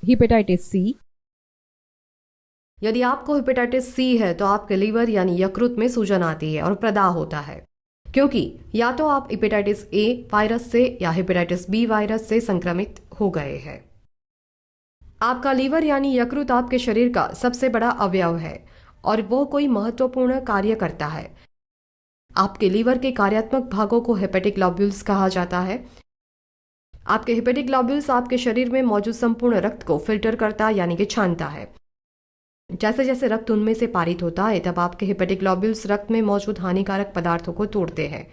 Hepatitis C. यदि आपको hepatitis C है तो आपके लीवर यानी यकृत में सूजन आती है और प्रदाह होता है, क्योंकि या तो आप हेपेटाइटिस ए वायरस से या हेपेटाइटिस बी वायरस से संक्रमित हो गए हैं। आपका लीवर यानी यकृत आपके शरीर का सबसे बड़ा अवयव है और वो कोई महत्वपूर्ण कार्य करता है। आपके लीवर के कार्यात्मक भागों को हेपेटिक ग्लोब्यूल्स कहा जाता है। आपके हेपेटिक ग्लोब्यूल्स आपके शरीर में मौजूद संपूर्ण रक्त को फिल्टर करता यानी कि छानता है। जैसे जैसे रक्त उनमें से पारित होता है तब आपके हेपेटिक ग्लोब्यूल्स रक्त में मौजूद हानिकारक पदार्थों को तोड़ते हैं।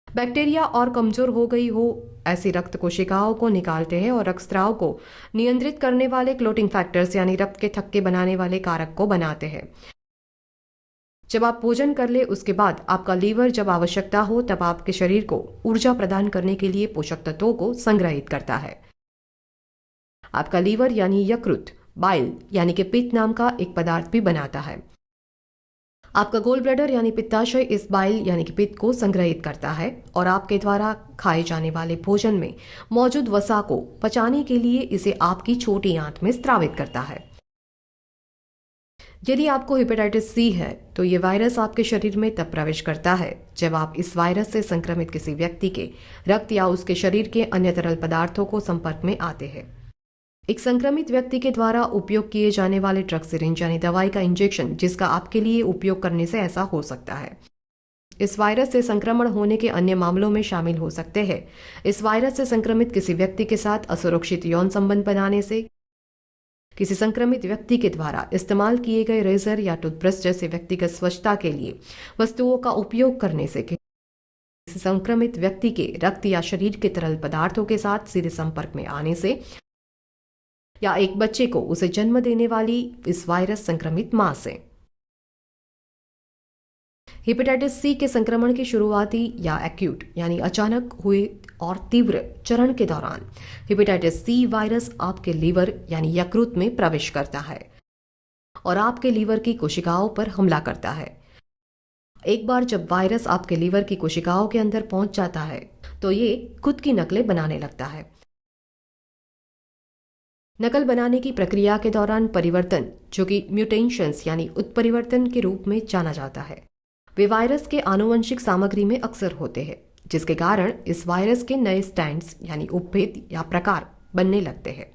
बैक्टीरिया और कमजोर हो गई हो ऐसी रक्त कोशिकाओं को निकालते हैं और रक्तस्राव को नियंत्रित करने वाले क्लोटिंग फैक्टर्स यानी रक्त के थक्के बनाने वाले कारक को बनाते हैं। जब आप भोजन कर ले उसके बाद आपका लीवर जब आवश्यकता हो तब आपके शरीर को ऊर्जा प्रदान करने के लिए पोषक तत्वों को संग्रहित करता है। आपका लीवर यानी यकृत बाइल यानी कि पित्त नाम का एक पदार्थ भी बनाता है। आपका गोल ब्लैडर यानी पित्ताशय इस बाइल यानी कि पित्त को संग्रहित करता है और आपके द्वारा खाए जाने वाले भोजन में मौजूद वसा को पचाने के लिए इसे आपकी छोटी आंत में स्रावित करता है। यदि आपको हेपेटाइटिस सी है तो ये वायरस आपके शरीर में तब प्रवेश करता है जब आप इस वायरस से संक्रमित किसी व्यक्ति के रक्त या उसके शरीर के अन्य तरल पदार्थों को संपर्क में आते हैं। एक संक्रमित व्यक्ति के द्वारा उपयोग किए जाने वाले ड्रग सिरिंज यानी दवाई का इंजेक्शन जिसका आपके लिए उपयोग करने से ऐसा हो सकता है। इस वायरस से संक्रमण होने के अन्य मामलों में शामिल हो सकते हैं इस वायरस से संक्रमित किसी व्यक्ति के साथ असुरक्षित यौन संबंध बनाने से, किसी संक्रमित व्यक्ति के द्वारा इस्तेमाल किए गए रेजर या टूथब्रश जैसे व्यक्तिगत स्वच्छता के लिए वस्तुओं का उपयोग करने से, किसी संक्रमित व्यक्ति के रक्त या शरीर के तरल पदार्थों के साथ सीधे संपर्क में आने से, या एक बच्चे को उसे जन्म देने वाली इस वायरस संक्रमित मां से। हेपेटाइटिस सी के संक्रमण की शुरुआती या एक्यूट यानी अचानक हुए और तीव्र चरण के दौरान हेपेटाइटिस सी वायरस आपके लीवर यानी यकृत में प्रवेश करता है और आपके लीवर की कोशिकाओं पर हमला करता है। एक बार जब वायरस आपके लीवर की कोशिकाओं के अंदर पहुंच जाता है तो ये खुद की नकलें बनाने लगता है। नकल बनाने की प्रक्रिया के दौरान परिवर्तन, जो कि म्यूटेशंस यानी उत्परिवर्तन के रूप में जाना जाता है, वे वायरस के आनुवंशिक सामग्री में अक्सर होते हैं, जिसके कारण इस वायरस के नए स्टैंड्स यानी उपभेद या प्रकार बनने लगते हैं।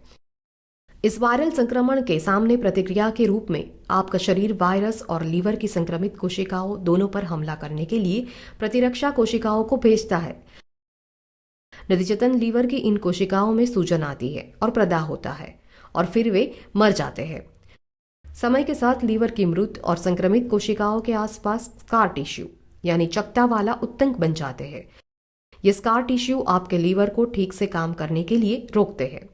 इस वायरल संक्रमण के सामने प्रतिक्रिया के रूप में आपका शरीर वायरस और लीवर की संक्रमित कोशिकाओं दोनों पर हमला करने के लिए प्रतिरक्षा कोशिकाओं को भेजता है। नतीजतन लीवर की इन कोशिकाओं में सूजन आती है और प्रदाह होता है और फिर वे मर जाते हैं। समय के साथ लीवर की मृत और संक्रमित कोशिकाओं के आसपास स्कार टिश्यू यानी चकता वाला उत्तंक बन जाते हैं। ये स्कार टिश्यू आपके लीवर को ठीक से काम करने के लिए रोकते हैं।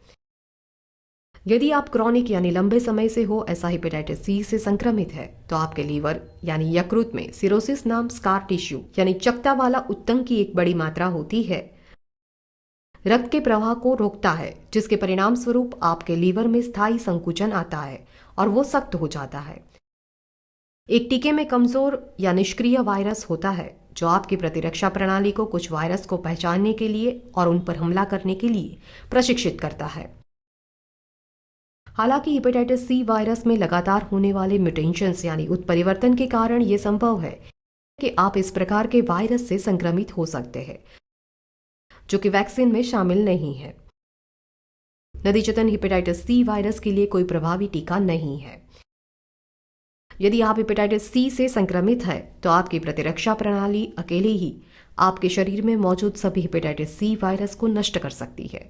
यदि आप क्रॉनिक यानी लंबे समय से हो ऐसा हेपेटाइटिस सी से संक्रमित है तो आपके लीवर यानी यकृत में सिरोसिस नाम स्कार टिश्यू यानी चकता वाला उत्तंक की एक बड़ी मात्रा होती है। रक्त के प्रवाह को रोकता है, जिसके परिणाम स्वरूप आपके लीवर में स्थायी संकुचन आता है और वो सख्त हो जाता है। एक टीके में कमजोर या निष्क्रिय वायरस होता है जो आपकी प्रतिरक्षा प्रणाली को कुछ वायरस को पहचानने के लिए और उन पर हमला करने के लिए प्रशिक्षित करता है। हालांकि हेपेटाइटिस सी वायरस में लगातार होने वाले म्यूटेशंस यानी उत्परिवर्तन के कारण यह संभव है कि आप इस प्रकार के वायरस से संक्रमित हो सकते हैं, जो कि वैक्सीन में शामिल नहीं है। नतीजतन हेपेटाइटिस सी वायरस के लिए कोई प्रभावी टीका नहीं है। यदि आप हेपेटाइटिस सी से संक्रमित है तो आपकी प्रतिरक्षा प्रणाली अकेले ही आपके शरीर में मौजूद सभी हेपेटाइटिस सी वायरस को नष्ट कर सकती है।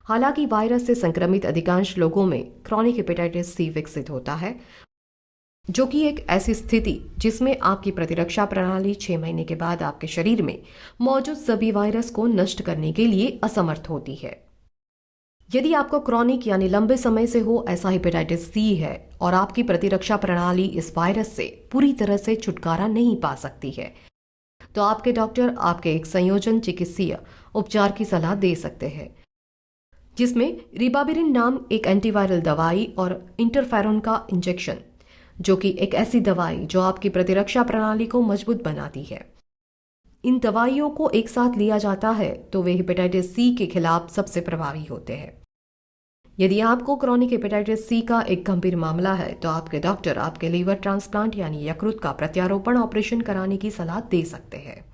हालांकि वायरस से संक्रमित अधिकांश लोगों में क्रॉनिक हेपेटाइटिस सी विकसित होता है, जो कि एक ऐसी स्थिति जिसमें आपकी प्रतिरक्षा प्रणाली 6 महीने के बाद आपके शरीर में मौजूद सभी वायरस को नष्ट करने के लिए असमर्थ होती है। यदि आपको क्रॉनिक यानी लंबे समय से हो ऐसा हेपेटाइटिस सी है और आपकी प्रतिरक्षा प्रणाली इस वायरस से पूरी तरह से छुटकारा नहीं पा सकती है, तो आपके डॉक्टर आपके एक संयोजन चिकित्सीय उपचार की सलाह दे सकते हैं, जिसमें रिबाविरिन नाम एक एंटीवायरल दवाई और इंटरफेरोन का इंजेक्शन, जो कि एक ऐसी दवाई जो आपकी प्रतिरक्षा प्रणाली को मजबूत बनाती है, इन दवाइयों को एक साथ लिया जाता है तो वे हेपेटाइटिस सी के खिलाफ सबसे प्रभावी होते हैं। यदि आपको क्रॉनिक हेपेटाइटिस सी का एक गंभीर मामला है तो आपके डॉक्टर आपके लीवर ट्रांसप्लांट यानी यकृत का प्रत्यारोपण ऑपरेशन कराने की सलाह दे सकते हैं।